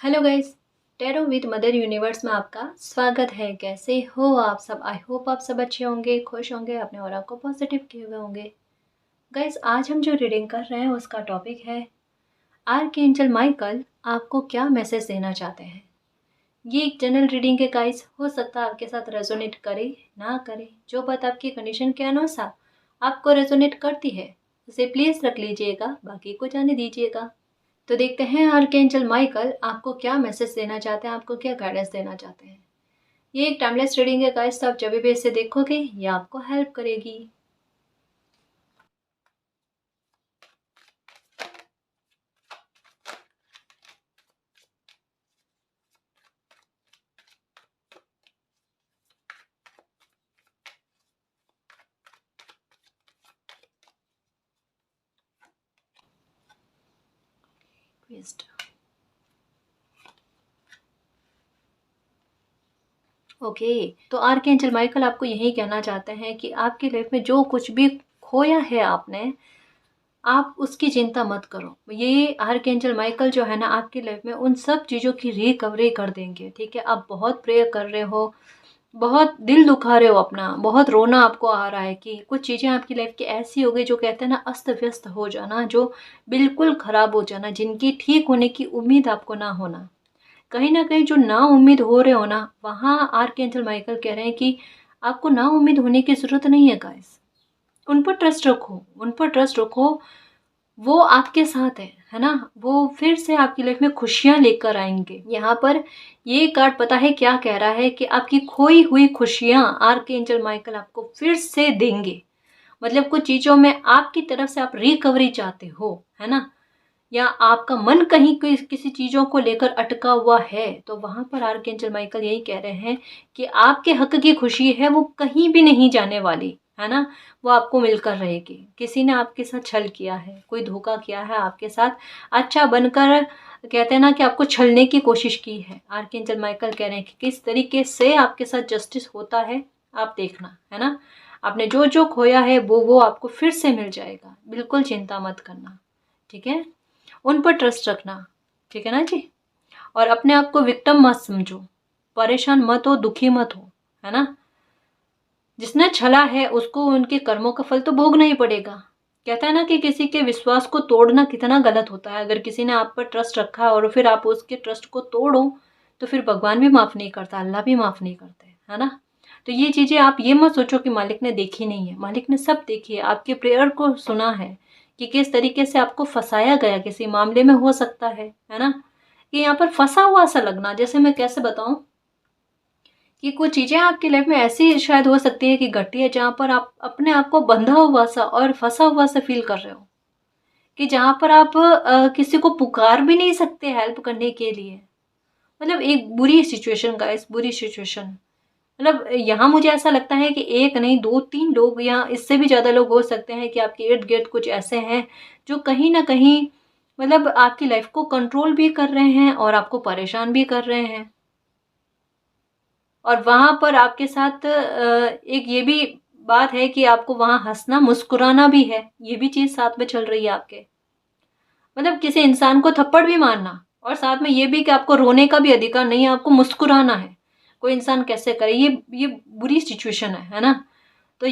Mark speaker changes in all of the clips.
Speaker 1: Hello guys, tarot with mother universe में आपका स्वागत है। कैसे हो आप सब? आई होप आप सब अच्छे होंगे, खुश होंगे, अपने ऑरा को पॉजिटिव किए हुए होंगे। गाइस, आज हम जो रीडिंग कर रहे हैं उसका टॉपिक है आर्कएंजल माइकल आपको क्या मैसेज देना चाहते हैं। ये एक जनरल रीडिंग है गाइस, हो सकता है आपके साथ रेजोनेट करे ना करे। जो बात आपकी कंडीशन के अनुसार आपको रेजोनेट करती है उसे प्लीज़ रख लीजिएगा, बाकी को जाने दीजिएगा। तो देखते हैं आर्कएंजल माइकल आपको क्या मैसेज देना चाहते हैं, आपको क्या गाइडेंस देना चाहते हैं। ये एक टाइमलेस रीडिंग है गाइस, तो आप जब भी इसे देखोगे ये आपको हेल्प करेगी। ओके, तो आर्कएंजल माइकल आपको यही कहना चाहते हैं कि आपकी लाइफ में जो कुछ भी खोया है आपने, आप उसकी चिंता मत करो। ये आर्कएंजल माइकल जो है ना आपकी लाइफ में उन सब चीज़ों की रिकवरी कर देंगे। ठीक है, आप बहुत प्रेयर कर रहे हो, बहुत दिल दुखा रहे हो अपना, बहुत रोना आपको आ रहा है कि कुछ चीज़ें आपकी लाइफ की ऐसी हो गई जो कहते हैं ना अस्त व्यस्त हो जाना, जो बिल्कुल ख़राब हो जाना, जिनकी ठीक होने की उम्मीद आपको ना होना। कहीं न कहीं जो ना उम्मीद हो रहे हो ना, वहाँ आर्कएंजल माइकल कह रहे हैं कि आपको ना उम्मीद होने की ज़रूरत नहीं है गाइस। उन पर ट्रस्ट रखो, उन पर ट्रस्ट रखो, वो आपके साथ है ना? वो फिर से आपकी लाइफ में खुशियाँ लेकर आएँगे। यहाँ पर ये कार्ड पता है क्या कह रहा है कि आपकी खोई हुई खुशियाँ आर्कएंजल माइकल आपको फिर से देंगे। मतलब कुछ चीज़ों में आपकी तरफ से आप रिकवरी चाहते हो, है ना? या आपका मन कहीं किसी चीज़ों को लेकर अटका हुआ है, तो वहाँ पर आर्कएंजल माइकल यही कह रहे हैं कि आपके हक की खुशी है वो कहीं भी नहीं जाने वाली, है ना? वो आपको मिलकर रहेगी। किसी ने आपके साथ छल किया है, कोई धोखा किया है आपके साथ, अच्छा बनकर कहते हैं ना कि आपको छलने की कोशिश की है। आर्कएंजल माइकल कह रहे हैं कि किस तरीके से आपके साथ जस्टिस होता है, आप देखना, है ना? आपने जो खोया है वो आपको फिर से मिल जाएगा। बिल्कुल चिंता मत करना, ठीक है? उन पर ट्रस्ट रखना, ठीक है ना जी? और अपने आप को विक्टिम मत समझो, परेशान मत हो, दुखी मत हो, है ना? जिसने छला है उसको उनके कर्मों का फल तो भोगना ही पड़ेगा। कहता है ना कि किसी के विश्वास को तोड़ना कितना गलत होता है। अगर किसी ने आप पर ट्रस्ट रखा और फिर आप उसके ट्रस्ट को तोड़ो, तो फिर भगवान भी माफ़ नहीं करता, अल्लाह भी माफ़ नहीं करते, है ना? तो ये चीज़ें आप ये मत सोचो कि मालिक ने देखी नहीं है, मालिक ने सब देखी है, आपके प्रेयर को सुना है कि किस तरीके से आपको फँसाया गया किसी मामले में हो सकता है ना? कि यहाँ पर फँसा हुआ सा लगना, जैसे मैं कैसे बताऊँ कि कुछ चीज़ें आपकी लाइफ में ऐसी शायद हो सकती है कि घटी है जहाँ पर आप अपने आप को बंधा हुआ सा और फँसा हुआ सा फ़ील कर रहे हो, कि जहाँ पर आप किसी को पुकार भी नहीं सकते हेल्प करने के लिए। मतलब एक बुरी सिचुएशन गाइस, बुरी सिचुएशन। मतलब यहाँ मुझे ऐसा लगता है कि एक नहीं 2-3 लोग या इससे भी ज़्यादा लोग हो सकते हैं कि आपके इर्द-गिर्द कुछ ऐसे हैं जो कहीं न कहीं मतलब आपकी लाइफ को कंट्रोल भी कर रहे हैं और आपको परेशान भी कर रहे हैं। और वहाँ पर आपके साथ एक ये भी बात है कि आपको वहाँ हँसना, मुस्कुराना भी है, ये भी चीज़ साथ में चल रही है आपके। मतलब किसी इंसान को थप्पड़ भी मारना और साथ में ये भी कि आपको रोने का भी अधिकार नहीं है, आपको मुस्कुराना है। कोई इंसान कैसे करे? ये बुरी सिचुएशन है ना? तो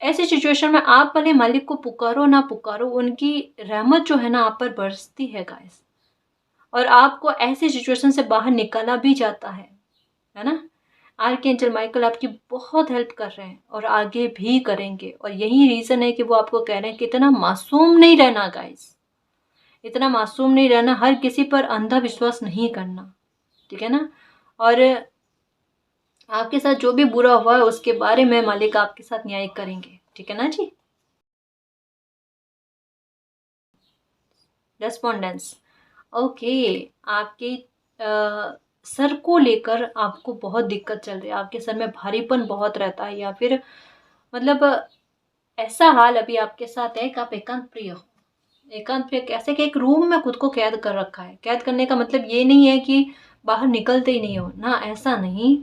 Speaker 1: ऐसी सिचुएशन में आप भले मालिक को पुकारो ना पुकारो, उनकी रहमत जो है ना आप पर बरसती है गाइस। और आपको ऐसी सिचुएशन से बाहर निकाला भी जाता है ना? आर्कएंजल माइकल आपकी बहुत हेल्प कर रहे हैं और आगे भी करेंगे, और यही रीज़न है कि वो आपको कह रहे हैं कि इतना मासूम नहीं रहना गाइस, इतना मासूम नहीं रहना, हर किसी पर अंधा विश्वास नहीं करना, ठीक है ना? और आपके साथ जो भी बुरा हुआ है उसके बारे में मालिक आपके साथ न्याय करेंगे, ठीक है ना जी? रेस्पोंडेंस, ओके। आपके सर को लेकर आपको बहुत दिक्कत चल रही है, आपके सर में भारीपन बहुत रहता है, या फिर मतलब ऐसा हाल अभी आपके साथ है कि आप एकांत प्रिय हो। एकांत प्रिय कैसे कि एक रूम में खुद को कैद कर रखा है। कैद करने का मतलब ये नहीं है कि बाहर निकलते ही नहीं हो ना, ऐसा नहीं।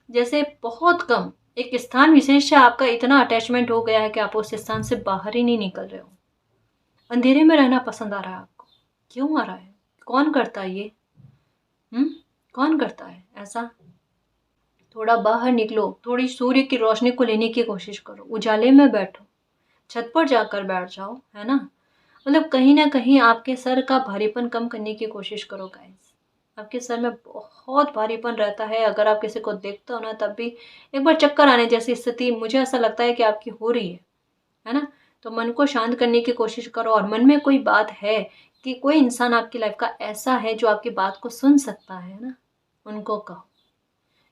Speaker 1: जैसे बहुत कम एक स्थान विशेष से आपका इतना अटैचमेंट हो गया है कि आप उस स्थान से बाहर ही नहीं निकल रहे हो। अंधेरे में रहना पसंद आ रहा है आपको। क्यों आ रहा है? कौन करता है ये? कौन करता है ऐसा? थोड़ा बाहर निकलो, थोड़ी सूर्य की रोशनी को लेने की कोशिश करो, उजाले में बैठो, छत पर जाकर बैठ जाओ, है ना? मतलब कहीं न कहीं आपके सर का भारीपन कम करने की कोशिश करो गाइस। आपके सर में बहुत भारीपन रहता है, अगर आप किसी को देखते हो ना तब भी एक बार चक्कर आने जैसी स्थिति मुझे ऐसा लगता है कि आपकी हो रही है ना? तो मन को शांत करने की कोशिश करो और मन में कोई बात है कि कोई इंसान आपकी लाइफ़ का ऐसा है जो आपकी बात को सुन सकता है ना, उनको कहो।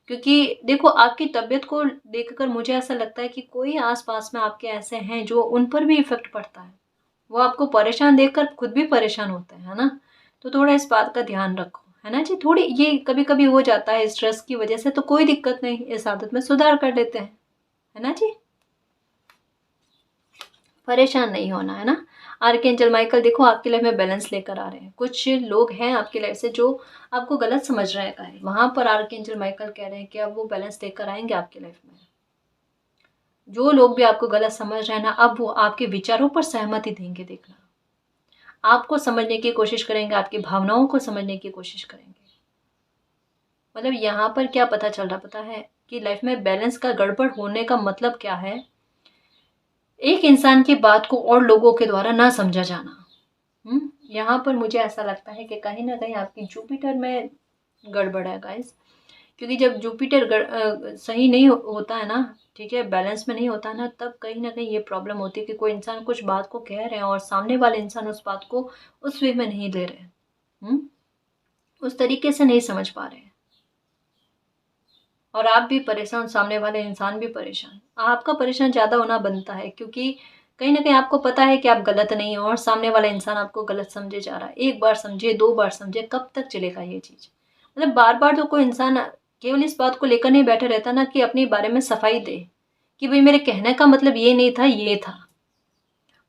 Speaker 1: क्योंकि देखो आपकी तबीयत को देखकर मुझे ऐसा लगता है कि कोई आस-पास में आपके ऐसे हैं जो उन पर भी इफ़ेक्ट पड़ता है। वो आपको परेशान देखकर खुद भी परेशान होते हैं, है ना? तो थोड़ा इस बात का ध्यान रखो, है ना जी? थोड़ी ये कभी-कभी हो जाता है स्ट्रेस की वज़ह से तो कोई दिक्कत नहीं, इस आदत में सुधार कर लेते हैं, है ना जी? परेशान नहीं होना, है ना? आर्कएंजल माइकल देखो आपकी लाइफ़ में बैलेंस लेकर आ रहे हैं। कुछ लोग हैं आपकी लाइफ़ से जो आपको गलत समझ रहे हैं गाइस, वहाँ पर आर्कएंजल माइकल कह रहे हैं कि अब वो बैलेंस लेकर आएँगे आपकी लाइफ़ में। जो लोग भी आपको गलत समझ रहे हैं ना, अब वो आपके विचारों पर सहमति देंगे देखना। आपको समझने की कोशिश करेंगे, आपकी भावनाओं को समझने की कोशिश करेंगे। मतलब यहाँ पर क्या पता चल रहा पता है? कि लाइफ़ में बैलेंस का गड़बड़ होने का मतलब क्या है? एक इंसान की बात को और लोगों के द्वारा ना समझा जाना। यहाँ पर मुझे ऐसा लगता है कि कहीं न कहीं आपकी जुपिटर में गड़बड़ है गाइस। क्योंकि जब जुपिटर सही नहीं होता है ना, ठीक है, बैलेंस में नहीं होता ना, तब कहीं न कहीं ये प्रॉब्लम होती है कि कोई इंसान कुछ बात को कह रहे हैं और सामने वाले इंसान उस बात को उस वे में नहीं ले रहे हैं। उस तरीके से नहीं समझ पा रहे हैं। और आप भी परेशान, सामने वाले इंसान भी परेशान। आपका परेशान ज़्यादा होना बनता है क्योंकि कहीं न कहीं आपको पता है कि आप गलत नहीं हो और सामने वाला इंसान आपको गलत समझे जा रहा है। 1 बार समझे, 2 बार समझे, कब तक चलेगा ये चीज़? मतलब बार-बार तो कोई इंसान केवल इस बात को लेकर नहीं बैठा रहता ना कि अपने बारे में सफाई दे, कि भई मेरे कहने का मतलब ये नहीं था, ये था।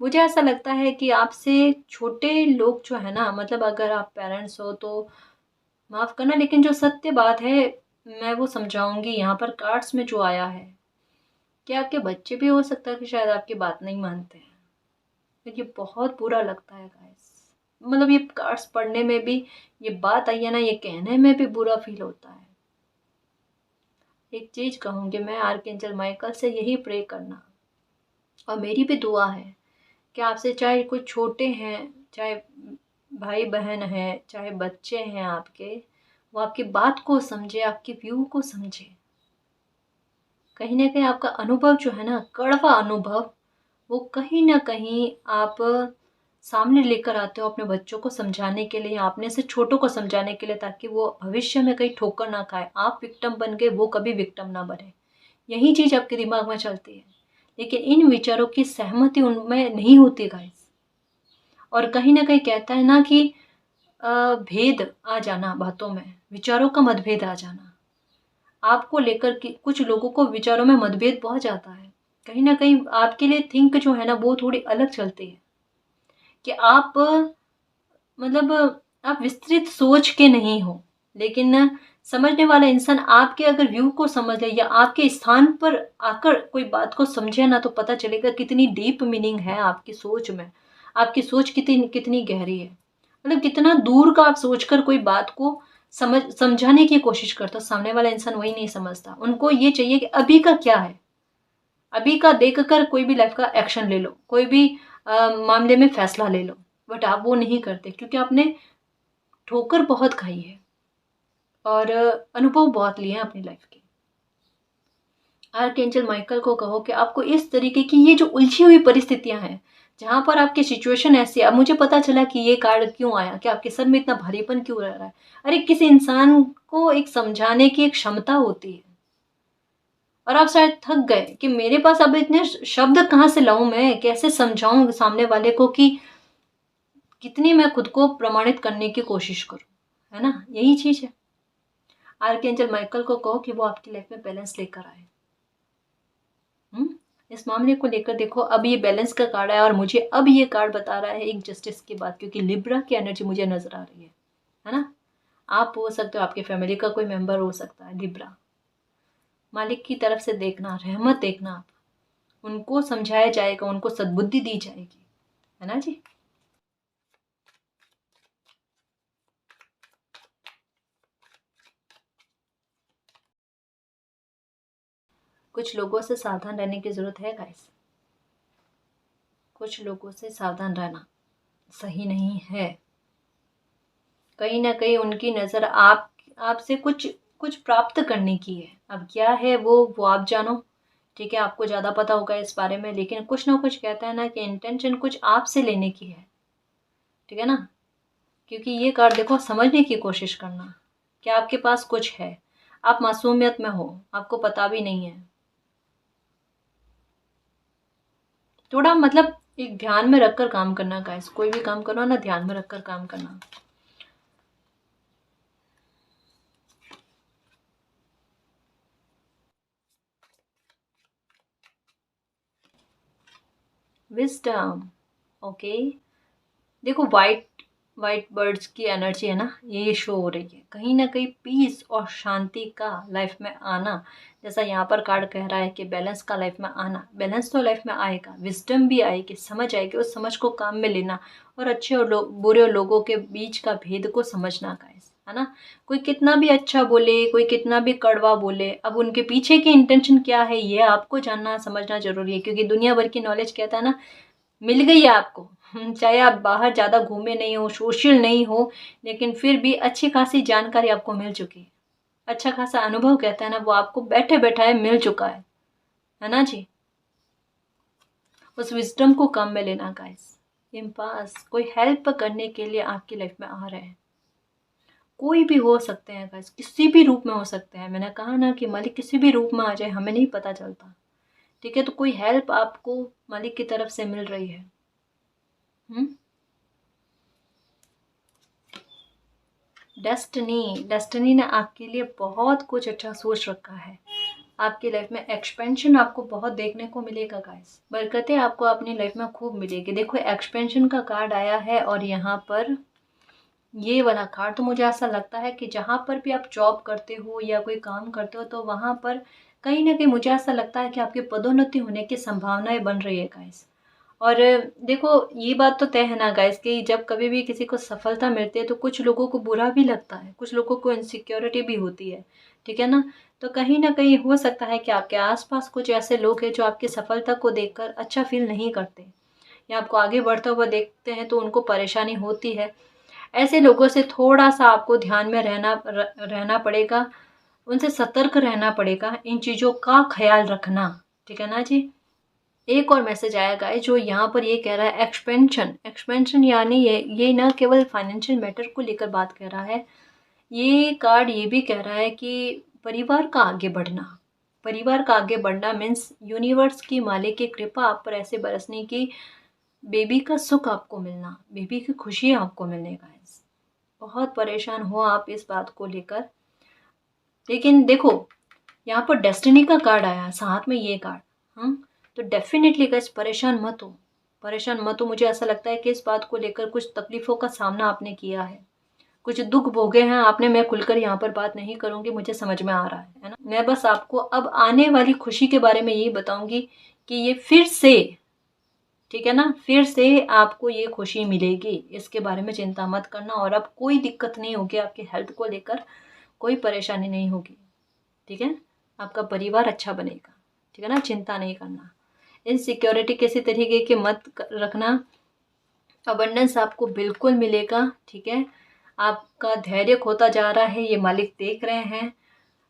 Speaker 1: मुझे ऐसा लगता है कि आपसे छोटे लोग जो है ना, मतलब अगर आप पेरेंट्स हो तो माफ़ करना, लेकिन जो सत्य बात है मैं वो समझाऊँगी यहाँ पर कार्ड्स में जो आया है, कि आपके बच्चे भी हो सकता है कि शायद आपकी बात नहीं मानते हैं। तो ये बहुत बुरा लगता है गाइस। मतलब ये कार्ड्स पढ़ने में भी ये बात आई है ना, ये कहने में भी बुरा फ़ील होता है। एक चीज़ कहूँगी मैं, आर्कएंजल माइकल से यही प्रे करना और मेरी भी दुआ है कि आपसे चाहे कोई छोटे हैं, चाहे भाई-बहन हैं, चाहे बच्चे हैं आपके, वो आपकी बात को समझे, आपके व्यू को समझे। कहीं न कहीं आपका अनुभव जो है ना, कड़वा अनुभव, वो कहीं न कहीं आप सामने लेकर आते हो अपने बच्चों को समझाने के लिए, अपने से छोटों को समझाने के लिए, ताकि वो भविष्य में कहीं ठोकर ना खाए। आप विक्टिम बन गए, वो कभी विक्टिम ना बने। यही चीज़ आपके दिमाग में चलती है। लेकिन इन विचारों की सहमति उनमें नहीं होती गाइस। और कहीं न कहीं कहता है ना कि भेद आ जाना बातों में, विचारों का मतभेद आ जाना। आपको लेकर के कुछ लोगों को विचारों में मतभेद बहुत जाता है। कहीं न कहीं आपके लिए थिंक जो है ना, वो थोड़ी अलग चलती है कि आप मतलब आप विस्तृत सोच के नहीं हो, लेकिन समझने वाला इंसान आपके अगर व्यू को समझ ले या आपके स्थान पर आकर कोई बात को समझे ना, तो पता चलेगा कितनी डीप मीनिंग है आपकी सोच में। आपकी सोच कितनी कितनी गहरी है। मतलब कितना दूर का आप सोचकर कोई बात को समझाने की कोशिश करते हो, सामने वाला इंसान वही नहीं समझता। उनको ये चाहिए कि अभी का क्या है? अभी का देखकर कोई भी लाइफ़ का एक्शन ले लो, कोई भी मामले में फैसला ले लो। बट आप वो नहीं करते क्योंकि आपने ठोकर बहुत खाई है और अनुभव बहुत लिए हैं अपनी लाइफ़ के। आर्कएंजल माइकल को कहो कि आपको इस तरीके की ये जो उलझी हुई परिस्थितियाँ हैं, जहाँ पर आपकी सिचुएशन ऐसी है, अब मुझे पता चला कि ये कार्ड क्यों आया, कि आपके सर में इतना भारीपन क्यों रह रहा है। अरे किसी इंसान को एक समझाने की एक क्षमता होती है और आप शायद थक गए कि मेरे पास अब इतने शब्द कहाँ से लाऊँ मैं, कैसे समझाऊँ सामने वाले को कि कितनी मैं खुद को प्रमाणित करने की कोशिश करूँ, है ना? यही चीज़ है। आर्कएंजल माइकल को कहो कि वो आपकी लाइफ़ में बैलेंस लेकर आए। हुँ? इस मामले को लेकर देखो, अब ये बैलेंस का कार्ड है और मुझे अब ये कार्ड बता रहा है एक जस्टिस की बात, क्योंकि लिब्रा की एनर्जी मुझे नज़र आ रही है ना? आप हो सकते हो, आपकी फैमिली का कोई मेंबर हो सकता है लिब्रा। मालिक की तरफ से देखना, रहमत देखना आप। उनको समझाया जाएगा, उनको सद्बुद्धि दी जाएगी, है ना जी? कुछ लोगों से सावधान रहने की ज़रूरत है गाइस। कुछ लोगों से सावधान रहना सही नहीं है। कहीं ना कहीं उनकी नज़र आपसे कुछ कुछ प्राप्त करने की है। अब क्या है वो आप जानो, ठीक है, आपको ज़्यादा पता होगा इस बारे में, लेकिन कुछ ना कुछ कहता है ना कि इंटेंशन कुछ आपसे लेने की है, ठीक है ना। क्योंकि ये कार्ड देखो, समझने की कोशिश करना, क्या आपके पास कुछ है, आप मासूमियत में हो, आपको पता भी नहीं है। थोड़ा मतलब एक ध्यान में रखकर काम करना गाइस, कोई भी काम करो ना ध्यान में रखकर काम करना। Wisdom, okay. देखो वाइट वाइट बर्ड्स की एनर्जी है ना, ये शो हो रही है। कहीं ना कहीं पीस और शांति का लाइफ में आना, जैसा यहाँ पर कार्ड कह रहा है कि बैलेंस का लाइफ में आना। बैलेंस तो लाइफ में आएगा, विजडम भी आएगी, समझ आएगी, उस समझ को काम में लेना और अच्छे और बुरे लोगों के बीच का भेद को समझना गाइस, है ना। कोई कितना भी अच्छा बोले, कोई कितना भी कड़वा बोले, अब उनके पीछे की इंटेंशन क्या है ये आपको जानना समझना जरूरी है। क्योंकि दुनिया भर की नॉलेज कहता है ना, मिल गई है आपको। चाहे आप बाहर ज़्यादा घूमे नहीं हो, सोशल नहीं हो, लेकिन फिर भी अच्छी खासी जानकारी आपको मिल चुकी है। अच्छा खासा अनुभव कहता है ना, वो आपको बैठे बैठाए मिल चुका है ना जी। उस विजडम को काम में लेना गाइस। इम्पास कोई हेल्प करने के लिए आपकी लाइफ में आ रहे हैं, कोई भी हो सकते हैं गाइस, किसी भी रूप में हो सकते हैं। मैंने कहा ना कि मालिक किसी भी रूप में आ जाए, हमें नहीं पता चलता, ठीक है। तो कोई हेल्प आपको मालिक की तरफ से मिल रही है। डेस्टिनी, डेस्टिनी ने आपके लिए बहुत कुछ अच्छा सोच रखा है। आपकी लाइफ में एक्सपेंशन आपको बहुत देखने को मिलेगा गाइस। बरकतें आपको अपनी लाइफ में खूब मिलेगी। देखो एक्सपेंशन का कार्ड आया है और यहाँ पर ये वाला कार्ड, तो मुझे ऐसा लगता है कि जहाँ पर भी आप जॉब करते हो या कोई काम करते हो, तो वहाँ पर कहीं ना कहीं मुझे ऐसा लगता है कि आपकी पदोन्नति होने की संभावनाएं बन रही है गाइस। और देखो ये बात तो तय है ना गाइस कि जब कभी भी किसी को सफलता मिलती है तो कुछ लोगों को बुरा भी लगता है, कुछ लोगों को इनसिक्योरिटी भी होती है, ठीक है ना। तो कहीं ना कहीं हो सकता है कि आपके आसपास कुछ ऐसे लोग हैं जो आपकी सफलता को देखकर अच्छा फील नहीं करते या आपको आगे बढ़ता हुआ देखते हैं तो उनको परेशानी होती है। ऐसे लोगों से थोड़ा सा आपको ध्यान में रहना पड़ेगा, उनसे सतर्क रहना पड़ेगा, इन चीज़ों का ख्याल रखना, ठीक है ना जी। एक और मैसेज आया गाइस जो यहाँ पर ये कह रहा है एक्सपेंशन। एक्सपेंशन यानी ये ना केवल फाइनेंशियल मैटर को लेकर बात कर रहा है, ये कार्ड ये भी कह रहा है कि परिवार का आगे बढ़ना। परिवार का आगे बढ़ना मीन्स यूनिवर्स की मालिक की कृपा आप पर ऐसे बरसने की, बेबी का सुख आपको मिलना, बेबी की खुशी आपको मिलने गाइस। बहुत परेशान हो आप इस बात को लेकर, लेकिन देखो यहाँ पर डेस्टिनी का कार्ड आया है साथ में ये कार्ड। तो डेफिनेटली गाइस परेशान मत हो, परेशान मत हो। मुझे ऐसा लगता है कि इस बात को लेकर कुछ तकलीफों का सामना आपने किया है, कुछ दुख भोगे हैं आपने। मैं खुलकर यहाँ पर बात नहीं करूंगी, मुझे समझ में आ रहा है ना। मैं बस आपको अब आने वाली खुशी के बारे में यही बताऊंगी कि ये फिर से, ठीक है ना, फिर से आपको ये खुशी मिलेगी, इसके बारे में चिंता मत करना। और अब कोई दिक्कत नहीं होगी आपकी हेल्थ को लेकर, कोई परेशानी नहीं होगी, ठीक है। आपका परिवार अच्छा बनेगा, ठीक है ना, चिंता नहीं करना। इनसिक्योरिटी किसी तरीके की मत रखना, अबंडेंस आपको बिल्कुल मिलेगा, ठीक है। आपका धैर्य खोता जा रहा है, ये मालिक देख रहे हैं।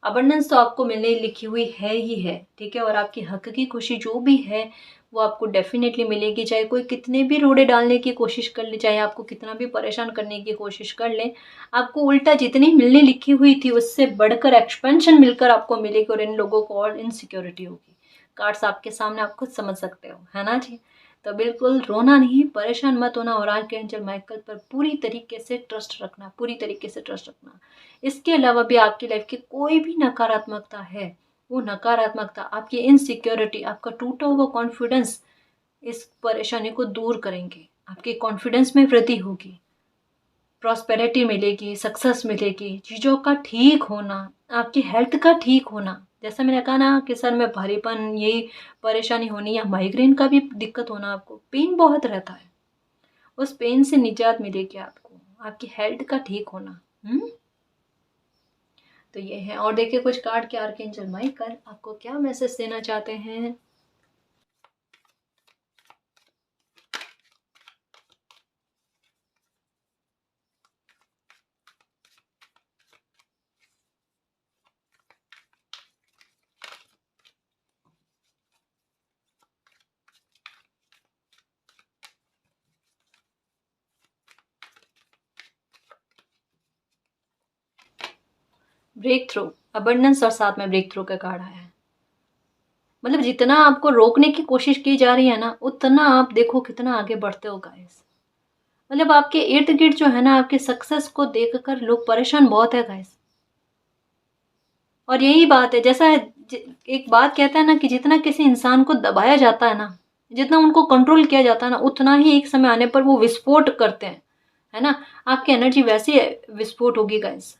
Speaker 1: अबंडेंस तो आपको मिलने लिखी हुई है ही है, ठीक है। और आपकी हक की खुशी जो भी है वो आपको डेफिनेटली मिलेगी, चाहे कोई कितने भी रोड़े डालने की कोशिश कर ले, चाहे आपको कितना भी परेशान करने की कोशिश कर ले, आपको उल्टा जितनी मिलने लिखी हुई थी उससे बढ़कर एक्सपेंशन मिलकर आपको मिलेगी और इन लोगों को और इनसिक्योरिटी होगी। कार्ड्स आपके सामने, आप खुद समझ सकते हो, है ना जी। तो बिल्कुल रोना नहीं, परेशान मत होना और आर्कएंजल माइकल पर पूरी तरीके से ट्रस्ट रखना, पूरी तरीके से ट्रस्ट रखना। इसके अलावा भी आपकी लाइफ की कोई भी नकारात्मकता है, वो नकारात्मकता, आपकी इनसिक्योरिटी, आपका टूटा हुआ कॉन्फिडेंस इस परेशानी को दूर करेंगे। आपके कॉन्फिडेंस में वृद्धि होगी, प्रॉस्पेरिटी मिलेगी, सक्सेस मिलेगी, चीज़ों का ठीक होना, आपकी हेल्थ का ठीक होना। जैसा मैंने कहा ना कि सर में भारीपन, ये परेशानी होनी या माइग्रेन का भी दिक्कत होना, आपको पेन बहुत रहता है, उस पेन से निजात मिलेगी आपको, आपकी हेल्थ का ठीक होना। तो ये है। और देखिए कुछ कार्ड के आर्कएंजल माइकल आपको क्या मैसेज देना चाहते हैं। ब्रेक थ्रू, अबंडेंस और साथ में ब्रेक थ्रू का कार्ड आया है। मतलब जितना आपको रोकने की कोशिश की जा रही है ना, उतना आप देखो कितना आगे बढ़ते हो गाइस। मतलब आपके इर्द गिर्द जो है ना, आपके सक्सेस को देखकर लोग परेशान बहुत है गाइस। और यही बात है, जैसा एक बात कहता है ना कि जितना किसी इंसान को दबाया जाता है ना, जितना उनको कंट्रोल किया जाता है ना, उतना ही एक समय आने पर वो विस्फोट करते हैं, है ना। आपकी एनर्जी वैसे विस्फोट होगी गाइस।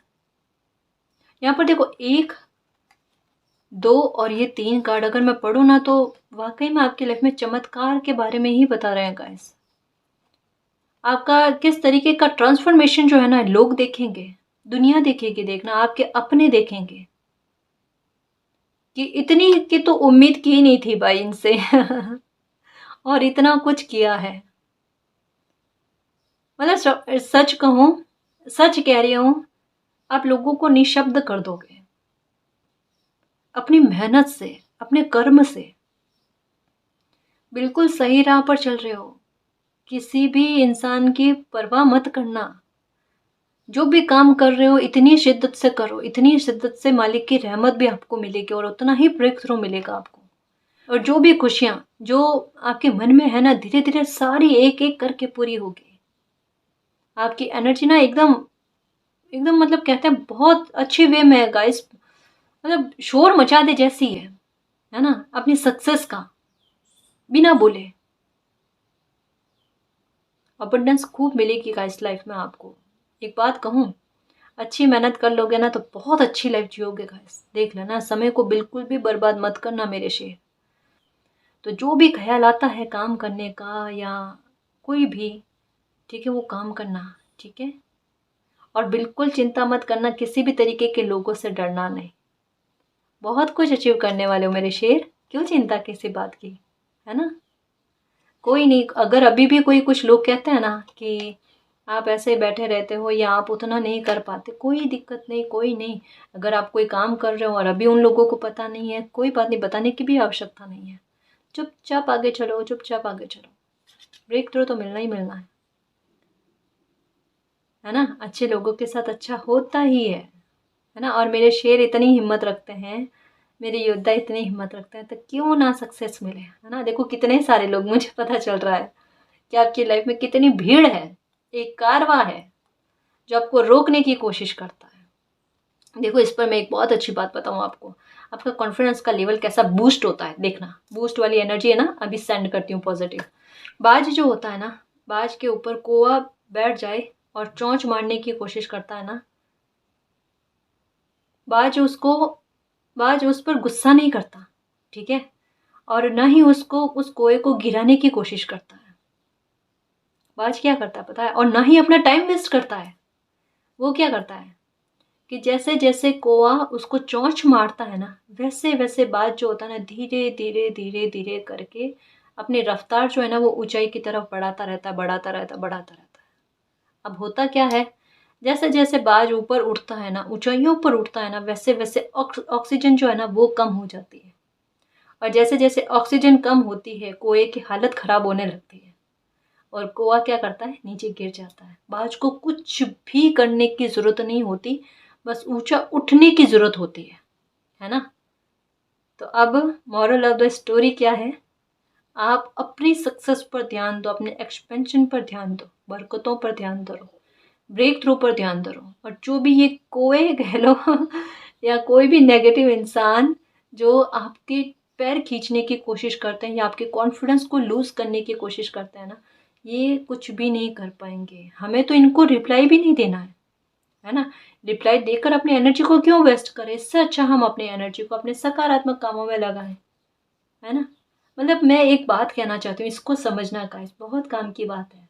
Speaker 1: यहाँ पर देखो 1, 2 और ये 3 कार्ड अगर मैं पढूं ना, तो वाकई में आपकी लाइफ में चमत्कार के बारे में ही बता रहे हैं गाइस। आपका किस तरीके का ट्रांसफॉर्मेशन जो है ना, लोग देखेंगे, दुनिया देखेगी, देखना आपके अपने देखेंगे कि इतनी की तो उम्मीद की नहीं थी भाई इनसे और इतना कुछ किया है। मतलब सच कहूं, सच कह रही हूं, आप लोगों को निशब्द कर दोगे अपनी मेहनत से, अपने कर्म से। बिल्कुल सही राह पर चल रहे हो। किसी भी इंसान की परवाह मत करना। जो भी काम कर रहे हो इतनी शिद्दत से करो, इतनी शिद्दत से मालिक की रहमत भी आपको मिलेगी और उतना ही ब्रेक थ्रू मिलेगा आपको। और जो भी खुशियां जो आपके मन में है ना, धीरे धीरे सारी एक एक करके पूरी होगी। आपकी एनर्जी ना एकदम एकदम मतलब कहते हैं बहुत अच्छी वे में है गाइस। मतलब शोर मचा दे जैसी है ना, अपनी सक्सेस का बिना बोले। अबंडेंस खूब मिलेगी गाइस लाइफ में आपको। एक बात कहूँ, अच्छी मेहनत कर लोगे ना तो बहुत अच्छी लाइफ जियोगे गाइस। देख लेना, समय को बिल्कुल भी बर्बाद मत करना मेरे शेर। तो जो भी ख्याल आता है काम करने का या कोई भी, ठीक है, वो काम करना, ठीक है। और बिल्कुल चिंता मत करना, किसी भी तरीके के लोगों से डरना नहीं। बहुत कुछ अचीव करने वाले हो मेरे शेर, क्यों चिंता किसी बात की, है ना। कोई नहीं, अगर अभी भी कोई कुछ लोग कहते हैं ना कि आप ऐसे बैठे रहते हो या आप उतना नहीं कर पाते, कोई दिक्कत नहीं, कोई नहीं। अगर आप कोई काम कर रहे हो और अभी उन लोगों को पता नहीं है, कोई बात नहीं, बताने की भी आवश्यकता नहीं है। चुपचाप आगे चलो, चुपचाप आगे चलो। ब्रेक थ्रू तो मिलना ही मिलना है ना। अच्छे लोगों के साथ अच्छा होता ही है ना। और मेरे शेर इतनी हिम्मत रखते हैं, मेरे योद्धा इतनी हिम्मत रखते हैं, तो क्यों ना सक्सेस मिले, है ना। देखो कितने सारे लोग, मुझे पता चल रहा है कि आपकी लाइफ में कितनी भीड़ है, एक कारवां है जो आपको रोकने की कोशिश करता है। देखो इस पर मैं एक बहुत अच्छी बात बताऊं आपको, आपका कॉन्फिडेंस का लेवल कैसा बूस्ट होता है, देखना। बूस्ट वाली एनर्जी है ना, अभी सेंड करती हूँ पॉजिटिव। बाज जो होता है ना, बाज के ऊपर कोआ बैठ जाए और चोंच मारने की कोशिश करता है ना, बाज उसको बाज उस पर गुस्सा नहीं करता, ठीक है। और ना ही उसको उस कोए को गिराने की कोशिश करता है। बाज क्या करता है पता है, और ना ही अपना टाइम वेस्ट करता है। वो क्या करता है कि जैसे जैसे कोआ उसको चोंच मारता है ना, वैसे वैसे बाज जो होता है ना, धीरे धीरे धीरे धीरे करके अपनी रफ्तार जो है ना, वो ऊंचाई की तरफ बढ़ाता रहता है, बढ़ाता रहता है, बढ़ाता रहता है। अब होता क्या है, जैसे जैसे बाज ऊपर उठता है ना, ऊंचाइयों पर उठता है ना, वैसे वैसे ऑक्सीजन जो है ना वो कम हो जाती है। और जैसे जैसे ऑक्सीजन कम होती है, कोए की हालत खराब होने लगती है और कोआ क्या करता है, नीचे गिर जाता है। बाज को कुछ भी करने की जरूरत नहीं होती, बस ऊंचा उठने की जरूरत होती है ना। तो अब मॉरल ऑफ द स्टोरी क्या है, आप अपनी सक्सेस पर ध्यान दो, अपने एक्सपेंशन पर ध्यान दो, बरकतों पर ध्यान दो, ब्रेक थ्रू पर ध्यान दो। और जो भी ये कोई कह लो या कोई भी नेगेटिव इंसान जो आपके पैर खींचने की कोशिश करते हैं या आपके कॉन्फिडेंस को लूज करने की कोशिश करते हैं ना, ये कुछ भी नहीं कर पाएंगे। हमें तो इनको रिप्लाई भी नहीं देना है ना। रिप्लाई देकर अपनी एनर्जी को क्यों वेस्ट करें, इससे अच्छा हम अपनी एनर्जी को अपने सकारात्मक कामों में लगाएं, है ना। मतलब मैं एक बात कहना चाहती हूँ, इसको समझना गाइस, बहुत काम की बात है।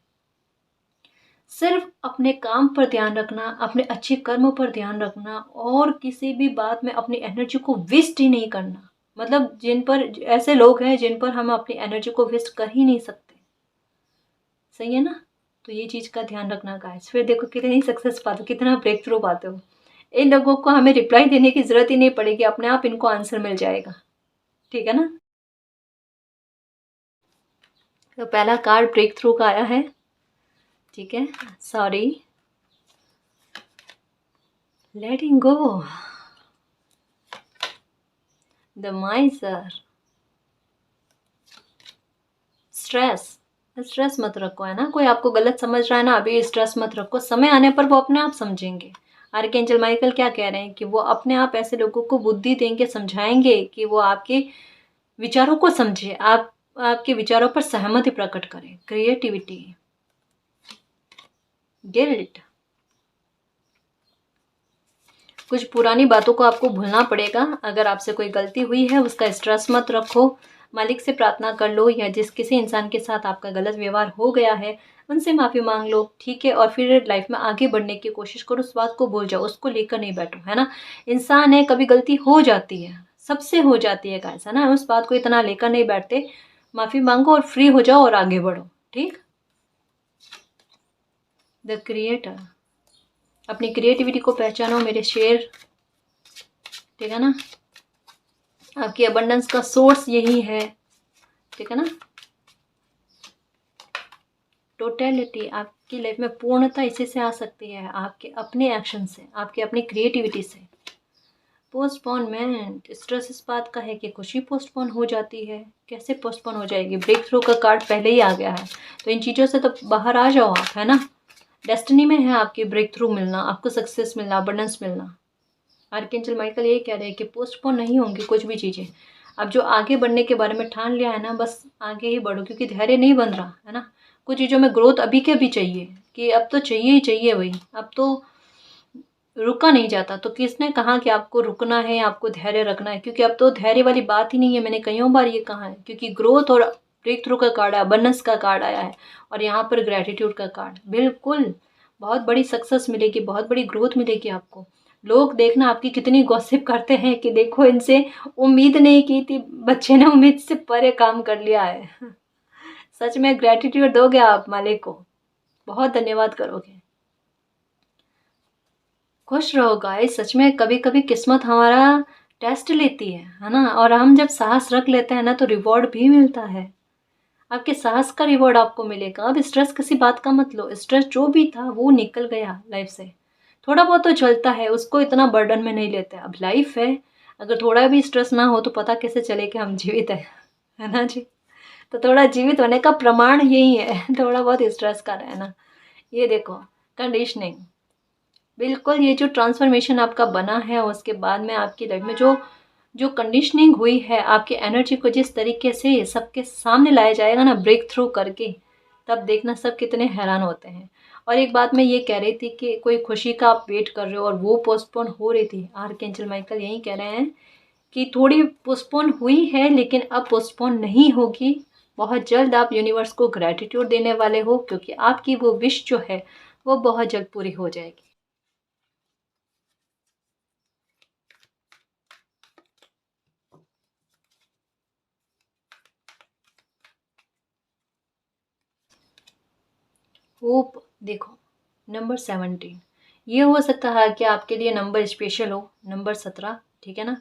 Speaker 1: सिर्फ अपने काम पर ध्यान रखना, अपने अच्छे कर्मों पर ध्यान रखना और किसी भी बात में अपनी एनर्जी को वेस्ट ही नहीं करना। मतलब जिन पर ऐसे लोग हैं जिन पर हम अपनी एनर्जी को वेस्ट कर ही नहीं सकते। सही है ना? तो ये चीज़ का ध्यान रखना गाइस। फिर देखो कितनी सक्सेस पाते हो, कितना ब्रेक थ्रू पाते हो। इन लोगों को हमें रिप्लाई देने की ज़रूरत ही नहीं पड़ेगी, अपने आप इनको आंसर मिल जाएगा। ठीक है ना? तो पहला कार्ड ब्रेक थ्रू का आया है। ठीक है, sorry, letting go, the माइजर, stress. Stress मत रखो, है ना? कोई आपको गलत समझ रहा है ना, अभी स्ट्रेस मत रखो, समय आने पर वो अपने आप समझेंगे। आर्कएंजल माइकल क्या कह रहे हैं कि वो अपने आप ऐसे लोगों को बुद्धि देंगे, समझाएंगे कि वो आपके विचारों को समझे, आप आपके विचारों पर सहमति प्रकट करें। क्रिएटिविटी, गिल्ट, कुछ पुरानी बातों को आपको भूलना पड़ेगा। अगर आपसे कोई गलती हुई है उसका स्ट्रेस मत रखो, मालिक से प्रार्थना कर लो, या जिस किसी इंसान के साथ आपका गलत व्यवहार हो गया है उनसे माफ़ी मांग लो। ठीक है, और फिर लाइफ में आगे बढ़ने की कोशिश करो, उस बात को भूल जाओ, उसको लेकर नहीं बैठो, है ना? इंसान है, कभी गलती हो जाती है, सबसे हो जाती है गाइस, है ना? उस बात को इतना लेकर नहीं बैठते, माफ़ी मांगो और फ्री हो जाओ और आगे बढ़ो। ठीक। द क्रिएटर, अपनी क्रिएटिविटी को पहचानो मेरे शेर। ठीक है ना? आपकी अबंडेंस का सोर्स यही है। ठीक है ना? टोटलिटी, आपकी लाइफ में पूर्णता इसी से आ सकती है, आपके अपने एक्शन से, आपकी अपनी क्रिएटिविटी से। पोस्टपोनमेंट, स्ट्रेस इस बात का है कि खुशी पोस्टपोन हो जाती है। कैसे पोस्टपोन हो जाएगी? ब्रेक थ्रू का कार्ड पहले ही आ गया है, तो इन चीज़ों से तो बाहर आ जाओ आप, है ना? डेस्टिनी में है आपकी ब्रेक थ्रू मिलना, आपको सक्सेस मिलना, अबंडेंस मिलना। आर्कएंजल माइकल यही कह रहे हैं कि पोस्टपोन नहीं होंगी कुछ भी चीज़ें। अब जो आगे बढ़ने के बारे में ठान लिया है ना, बस आगे ही बढ़ो, क्योंकि धैर्य नहीं बन रहा है ना। कुछ चीज़ों में ग्रोथ अभी के अभी चाहिए, कि अब तो चाहिए ही चाहिए भाई, अब तो रुका नहीं जाता। तो किसने कहा कि आपको रुकना है, आपको धैर्य रखना है? क्योंकि अब तो धैर्य वाली बात ही नहीं है, मैंने कईयों बार ये कहा है, क्योंकि ग्रोथ और ब्रेक थ्रू का कार्ड है, अबंडेंस का कार्ड आया है, और यहाँ पर ग्रेटिट्यूड का कार्ड। बिल्कुल बहुत बड़ी सक्सेस मिलेगी, बहुत बड़ी ग्रोथ मिलेगी आपको। लोग देखना आपकी कितनी गॉसिप करते हैं कि देखो इनसे उम्मीद नहीं की थी, बच्चे ने उम्मीद से परे काम कर लिया है। सच में ग्रेटिट्यूड दोगे आप मालिक को, बहुत धन्यवाद करोगे। खुश रहो गाइस, सच में कभी कभी किस्मत हमारा टेस्ट लेती है ना? और हम जब साहस रख लेते हैं ना तो रिवॉर्ड भी मिलता है। आपके साहस का रिवॉर्ड आपको मिलेगा। अब स्ट्रेस किसी बात का मत लो, स्ट्रेस जो भी था वो निकल गया लाइफ से। थोड़ा बहुत तो चलता है, उसको इतना बर्डन में नहीं लेते। अब लाइफ है, अगर थोड़ा भी स्ट्रेस ना हो तो पता कैसे चले कि हम जीवित हैं, है ना जी? तो थोड़ा जीवित होने का प्रमाण यही है, थोड़ा बहुत स्ट्रेस का रहना। ये देखो, कंडीशनिंग, बिल्कुल ये जो ट्रांसफॉर्मेशन आपका बना है उसके बाद में आपकी लाइफ में जो जो कंडीशनिंग हुई है, आपकी एनर्जी को जिस तरीके से सबके सामने लाया जाएगा ना ब्रेक थ्रू करके, तब देखना सब कितने हैरान होते हैं। और एक बात मैं ये कह रही थी कि कोई खुशी का आप वेट कर रहे हो और वो पोस्टपोन हो रही थी, आर्कएंजल माइकल यही कह रहे हैं कि थोड़ी पोस्टपोन हुई है लेकिन अब पोस्टपोन नहीं होगी। बहुत जल्द आप यूनिवर्स को ग्रैटिट्यूड देने वाले हो, क्योंकि आपकी वो विश जो है वो बहुत जल्द पूरी हो जाएगी। होप, देखो, नंबर 17, ये हो सकता है कि आपके लिए नंबर स्पेशल हो, नंबर 17। ठीक है ना?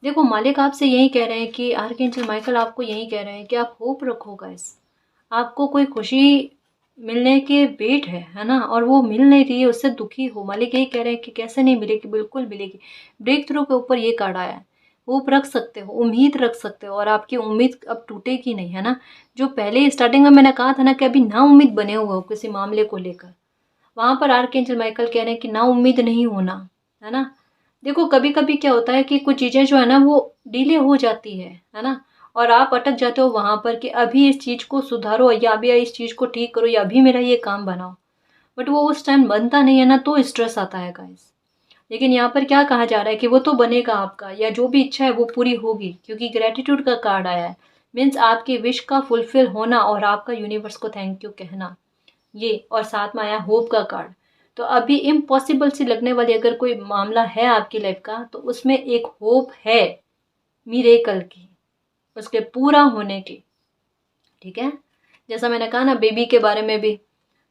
Speaker 1: देखो मालिक आपसे यही कह रहे हैं कि आर्कएंजल माइकल आपको यही कह रहे हैं कि आप होप रखो गाइस। आपको कोई खुशी मिलने के वेट है ना? और वो मिल नहीं रही है, उससे दुखी हो। मालिक यही कह रहे हैं कि कैसे नहीं मिलेगी, बिल्कुल मिलेगी। ब्रेक थ्रू के ऊपर ये कार्ड आया है। होप रख सकते हो, उम्मीद रख सकते हो, और आपकी उम्मीद अब टूटेगी नहीं, है ना? जो पहले स्टार्टिंग में मैंने कहा था ना कि अभी ना उम्मीद बने हुए हो किसी मामले को लेकर, वहाँ पर आर्कएंजल माइकल कह रहे हैं कि ना उम्मीद नहीं होना, है ना? देखो कभी कभी क्या होता है कि कुछ चीज़ें जो है ना वो डिले हो जाती है ना? और आप अटक जाते हो वहाँ पर कि अभी इस चीज़ को सुधारो, या अभी इस चीज़ को ठीक करो, या अभी मेरा ये काम बनाओ। बट वो उस टाइम बनता नहीं है ना, तो स्ट्रेस आता है गाइस। लेकिन यहाँ पर क्या कहा जा रहा है कि वो तो बनेगा आपका, या जो भी इच्छा है वो पूरी होगी, क्योंकि ग्रेटिट्यूड का कार्ड आया है। मीन्स आपकी विश का फुलफिल होना और आपका यूनिवर्स को थैंक यू कहना। ये, और साथ में आया होप का कार्ड। तो अभी इम्पॉसिबल सी लगने वाली अगर कोई मामला है आपकी लाइफ का, तो उसमें एक होप है मिरेकल की, उसके पूरा होने की। ठीक है, जैसा मैंने कहा ना बेबी के बारे में भी,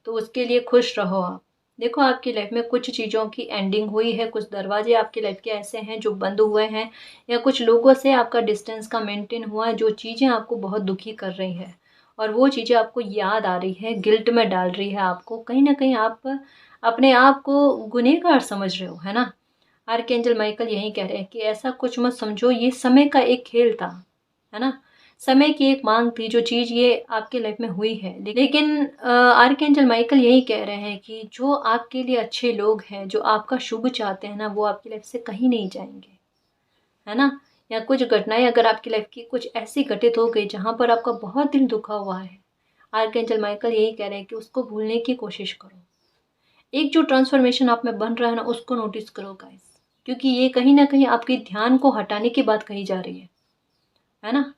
Speaker 1: तो उसके लिए खुश रहो आप। देखो आपकी लाइफ में कुछ चीज़ों की एंडिंग हुई है, कुछ दरवाजे आपकी लाइफ के ऐसे हैं जो बंद हुए हैं, या कुछ लोगों से आपका डिस्टेंस का मेंटेन हुआ है, जो चीज़ें आपको बहुत दुखी कर रही है, और वो चीज़ें आपको याद आ रही है, गिल्ट में डाल रही है आपको, कहीं ना कहीं आप अपने आप को गुनहगार समझ रहे हो, है ना। आर्कएंजल माइकल यही कह रहे हैं कि ऐसा कुछ मत समझो, ये समय का एक खेल था, है ना। समय की एक मांग थी, जो चीज़ ये आपके लाइफ में हुई है। लेकिन आर्कएंजल माइकल यही कह रहे हैं कि जो आपके लिए अच्छे लोग हैं, जो आपका शुभ चाहते हैं ना, वो आपकी लाइफ से कहीं नहीं जाएंगे, है ना। या कुछ घटनाएं अगर आपकी लाइफ की कुछ ऐसी घटित हो गई जहाँ पर आपका बहुत दिल दुखा हुआ है, आर्कएंजल माइकल यही कह रहे हैं कि उसको भूलने की कोशिश करो। एक जो ट्रांसफॉर्मेशन आप में बन रहा है ना, उसको नोटिस करो गाइस, क्योंकि ये कहीं ना कहीं आपके ध्यान को हटाने की बात कही जा रही है ना।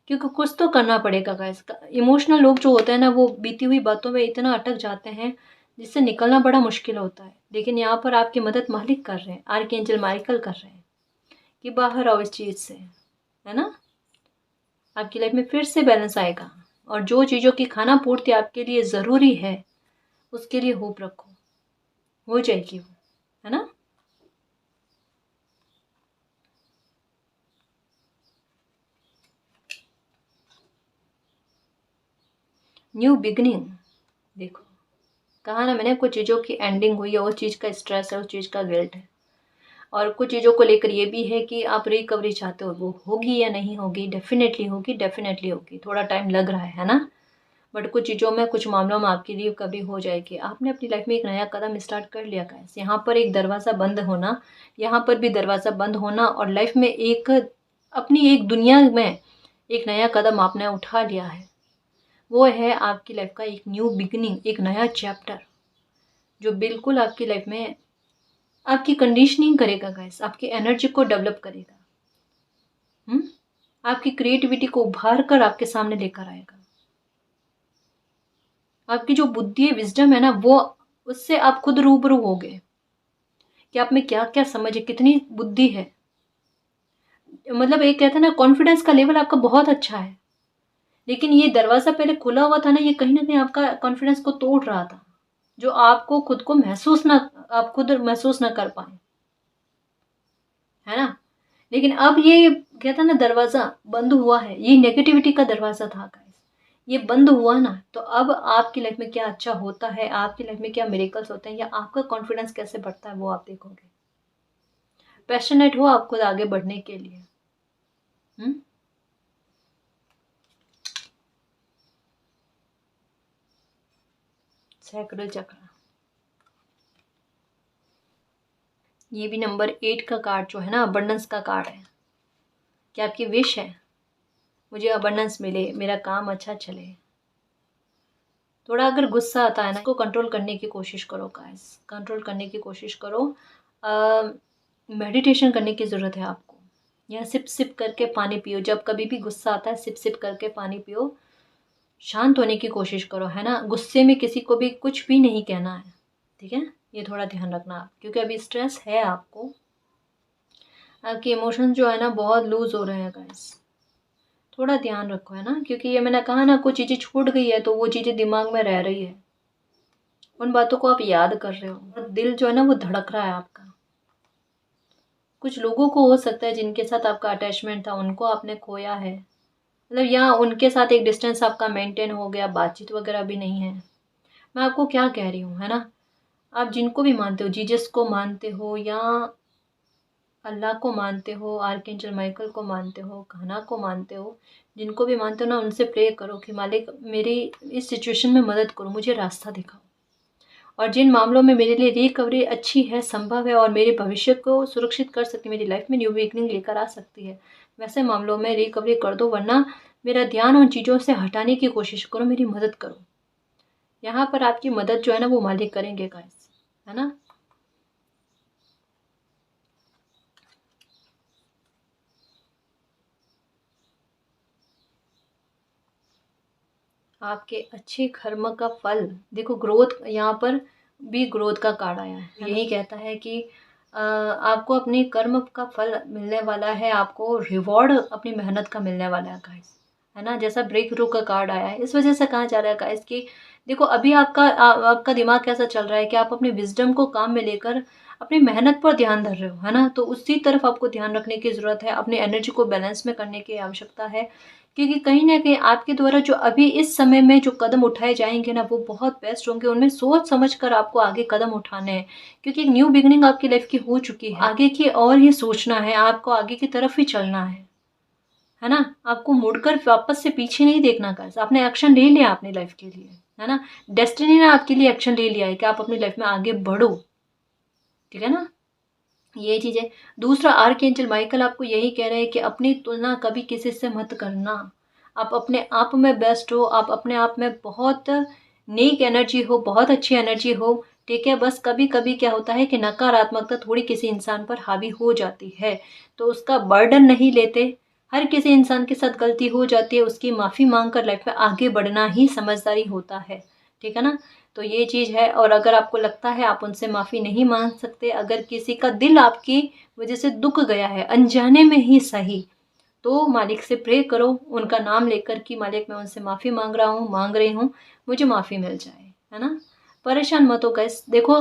Speaker 1: क्योंकि कुछ तो करना पड़ेगा गाइस। इमोशनल लोग जो होते हैं ना, वो बीती हुई बातों में इतना अटक जाते हैं जिससे निकलना बड़ा मुश्किल होता है। लेकिन यहाँ पर आपकी मदद मालिक कर रहे हैं, आर्कएंजल माइकल कर रहे हैं कि बाहर आओ इस चीज़ से, है ना। आपकी लाइफ में फिर से बैलेंस आएगा, और जो चीज़ों की खाना पूर्ति आपके लिए ज़रूरी है, उसके लिए होप रखो, हो जाएगी वो, है ना। न्यू बिगनिंग, देखो कहा ना मैंने, कुछ चीज़ों की एंडिंग हुई है, उस चीज़ का स्ट्रेस है, उस चीज़ का गिल्ट है, और कुछ चीज़ों को लेकर ये भी है कि आप रिकवरी चाहते हो, वो होगी या नहीं होगी, डेफिनेटली होगी, डेफिनेटली होगी, थोड़ा टाइम लग रहा है ना। बट कुछ चीज़ों में, कुछ मामलों में आपकी रिकवरी हो जाएगी। आपने अपनी लाइफ में एक नया कदम स्टार्ट कर लिया गाइस। यहाँ पर एक दरवाज़ा बंद होना, यहाँ पर भी दरवाज़ा बंद होना, और लाइफ में एक अपनी एक दुनिया में एक नया कदम आपने उठा लिया है। वो है आपकी लाइफ का एक न्यू बिगिनिंग, एक नया चैप्टर, जो बिल्कुल आपकी लाइफ में आपकी कंडीशनिंग करेगा गाइस, आपकी एनर्जी को डेवलप करेगा। हम्म, आपकी क्रिएटिविटी को उभार कर आपके सामने लेकर आएगा। आपकी जो बुद्धि है, विजडम है ना, वो उससे आप खुद रूबरू होगे कि आप में क्या क्या समझ है, कितनी बुद्धि है। मतलब एक कहते हैं ना, कॉन्फिडेंस का लेवल आपका बहुत अच्छा है। लेकिन ये दरवाजा पहले खुला हुआ था ना, ये कहीं ना कहीं आपका कॉन्फिडेंस को तोड़ रहा था, जो आपको खुद को महसूस ना, आप खुद महसूस ना कर पाए, है ना। लेकिन अब ये कहता ना, दरवाजा बंद हुआ है, ये नेगेटिविटी का दरवाजा था गाइस, ये बंद हुआ ना, तो अब आपकी लाइफ में क्या अच्छा होता है, आपकी लाइफ में क्या मिरेकल्स होते हैं, या आपका कॉन्फिडेंस कैसे बढ़ता है, वो आप देखोगे। पैशनेट हो आप खुद आगे बढ़ने के लिए। हम्म, सैक्रल चक्र, ये भी नंबर 8 का कार्ड जो है ना, अबंडेंस का कार्ड है। क्या आपकी विश है मुझे अबंडेंस मिले, मेरा काम अच्छा चले। थोड़ा अगर गुस्सा आता है ना, इसको कंट्रोल करने की कोशिश करो गाइस, कंट्रोल करने की कोशिश करो। मेडिटेशन करने की ज़रूरत है आपको, या सिप सिप करके पानी पियो। जब कभी भी गुस्सा आता है, सिप सिप करके पानी पियो, शांत होने की कोशिश करो, है ना। गुस्से में किसी को भी कुछ भी नहीं कहना है, ठीक है। ये थोड़ा ध्यान रखना आप, क्योंकि अभी स्ट्रेस है आपको, आपके इमोशंस जो है ना बहुत लूज हो रहे हैं गाइस। थोड़ा ध्यान रखो, है ना, क्योंकि ये मैंने कहा ना, कुछ चीज़ें छूट गई है, तो वो चीज़ें दिमाग में रह रही है, उन बातों को आप याद कर रहे हो, और दिल जो है ना वो धड़क रहा है आपका। कुछ लोगों को हो सकता है जिनके साथ आपका अटैचमेंट था, उनको आपने खोया है, मतलब या उनके साथ एक डिस्टेंस आपका मेंटेन हो गया, बातचीत वगैरह भी नहीं है। मैं आपको क्या कह रही हूँ, है ना। आप जिनको भी मानते हो, जीसस को मानते हो, या अल्लाह को मानते हो, आर्कएंजल माइकल को मानते हो, कहना को मानते हो, जिनको भी मानते हो ना, उनसे प्रे करो कि मालिक मेरी इस सिचुएशन में मदद करो, मुझे रास्ता दिखाओ। और जिन मामलों में मेरे लिए रिकवरी अच्छी है, संभव है, और मेरे भविष्य को सुरक्षित कर सकती है, मेरी लाइफ में न्यू बिगनिंग लेकर आ सकती है, वैसे मामलों में रिकवरी कर दो, वरना मेरा ध्यान उन चीज़ों से हटाने की कोशिश करो, मेरी मदद करो। यहाँ पर आपकी मदद जो है ना वो मालिक करेंगे गाइस, है ना। आपके अच्छे कर्म का फल देखो, ग्रोथ, यहाँ पर भी ग्रोथ का कार्ड आया है। यही कहता है कि आपको अपने कर्म का फल मिलने वाला है, आपको रिवॉर्ड अपनी मेहनत का मिलने वाला है गाइस, है ना। जैसा ब्रेक थ्रू का कार्ड आया है, इस वजह से कहा जा रहा है गाइस कि देखो अभी आपका दिमाग कैसा चल रहा है कि आप अपने विजडम को काम में लेकर अपनी मेहनत पर ध्यान धर रहे हो, है ना। तो उसी तरफ आपको ध्यान रखने की ज़रूरत है, अपनी एनर्जी को बैलेंस में करने की आवश्यकता है, क्योंकि कहीं न कहीं आपके द्वारा जो अभी इस समय में जो कदम उठाए जाएँगे ना, वो बहुत बेस्ट होंगे। उनमें सोच समझ कर आपको आगे कदम उठाने हैं, क्योंकि एक न्यू बिगिनिंग आपकी लाइफ़ की हो चुकी है। आगे की और ही सोचना है, आपको आगे की तरफ ही चलना है ना। आपको मुड़कर वापस से पीछे नहीं देखना गाइस। आपने एक्शन ले लिया अपनी लाइफ़ के लिए, है ना। डेस्टिनी ने आपके लिए एक्शन ले लिया है कि आप अपनी लाइफ़ में आगे बढ़ो, ठीक है ना। ये चीज़ है। दूसरा, आर्कएंजल माइकल आपको यही कह रहे हैं कि अपनी तुलना कभी किसी से मत करना। आप अपने आप में बेस्ट हो, आप अपने आप में बहुत नेक एनर्जी हो, बहुत अच्छी एनर्जी हो, ठीक है। बस कभी-कभी क्या होता है कि नकारात्मकता थोड़ी किसी इंसान पर हावी हो जाती है, तो उसका बर्डन नहीं लेते। हर किसी इंसान के साथ गलती हो जाती है, उसकी माफ़ी माँग कर लाइफ में आगे बढ़ना ही समझदारी होता है, ठीक है ना। तो ये चीज़ है। और अगर आपको लगता है आप उनसे माफ़ी नहीं माँग सकते, अगर किसी का दिल आपकी वजह से दुख गया है, अनजाने में ही सही, तो मालिक से प्रे करो, उनका नाम लेकर कि मालिक मैं उनसे माफ़ी माँग रहा हूँ, माँग रही हूँ, मुझे माफ़ी मिल जाए, है ना। परेशान मत हो गाइस। देखो,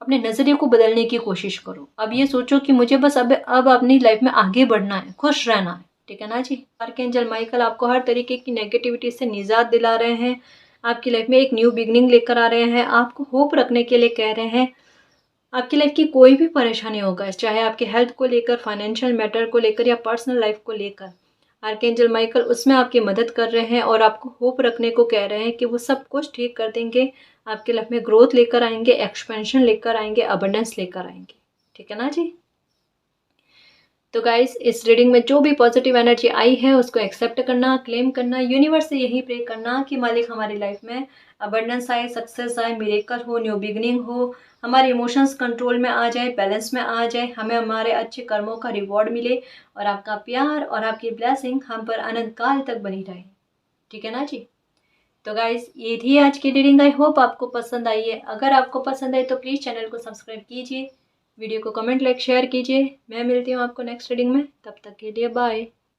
Speaker 1: अपने नज़रिए को बदलने की कोशिश करो। अब ये सोचो कि मुझे बस अब अपनी लाइफ में आगे बढ़ना है, खुश रहना है, ठीक है ना जी। आर्कएंजल माइकल आपको हर तरीके की नेगेटिविटी से निजात दिला रहे हैं, आपकी लाइफ में एक न्यू बिगिनिंग लेकर आ रहे हैं, आपको होप रखने के लिए कह रहे हैं। आपकी लाइफ की कोई भी परेशानी होगा, चाहे आपके हेल्थ को लेकर, फाइनेंशियल मैटर को लेकर या पर्सनल लाइफ को लेकर, आर्कएंजल माइकल उसमें आपकी मदद कर रहे हैं और आपको होप रखने को कह रहे हैं कि वो सब कुछ ठीक कर देंगे। आपकी लाइफ में ग्रोथ लेकर आएंगे, एक्सपेंशन लेकर आएंगे, अबंडेंस लेकर आएंगे, ठीक है ना जी। तो गाइस, इस रीडिंग में जो भी पॉजिटिव एनर्जी आई है उसको एक्सेप्ट करना, क्लेम करना, यूनिवर्स से यही प्रे करना कि मालिक हमारी लाइफ में अबंडेंस आए, सक्सेस आए, मिरेकल हो, न्यू बिगिनिंग हो, हमारे इमोशंस कंट्रोल में आ जाए, बैलेंस में आ जाए, हमें हमारे अच्छे कर्मों का रिवॉर्ड मिले और आपका प्यार और आपकी ब्लेसिंग हम पर अनंत काल तक बनी रहे, ठीक है ना जी। तो गाइस, ये थी आज की रीडिंग। आई होप आपको पसंद आई है। अगर आपको पसंद आई तो प्लीज़ चैनल को सब्सक्राइब कीजिए, वीडियो को कमेंट, लाइक, शेयर कीजिए। मैं मिलती हूँ आपको नेक्स्ट रीडिंग में, तब तक के लिए बाय।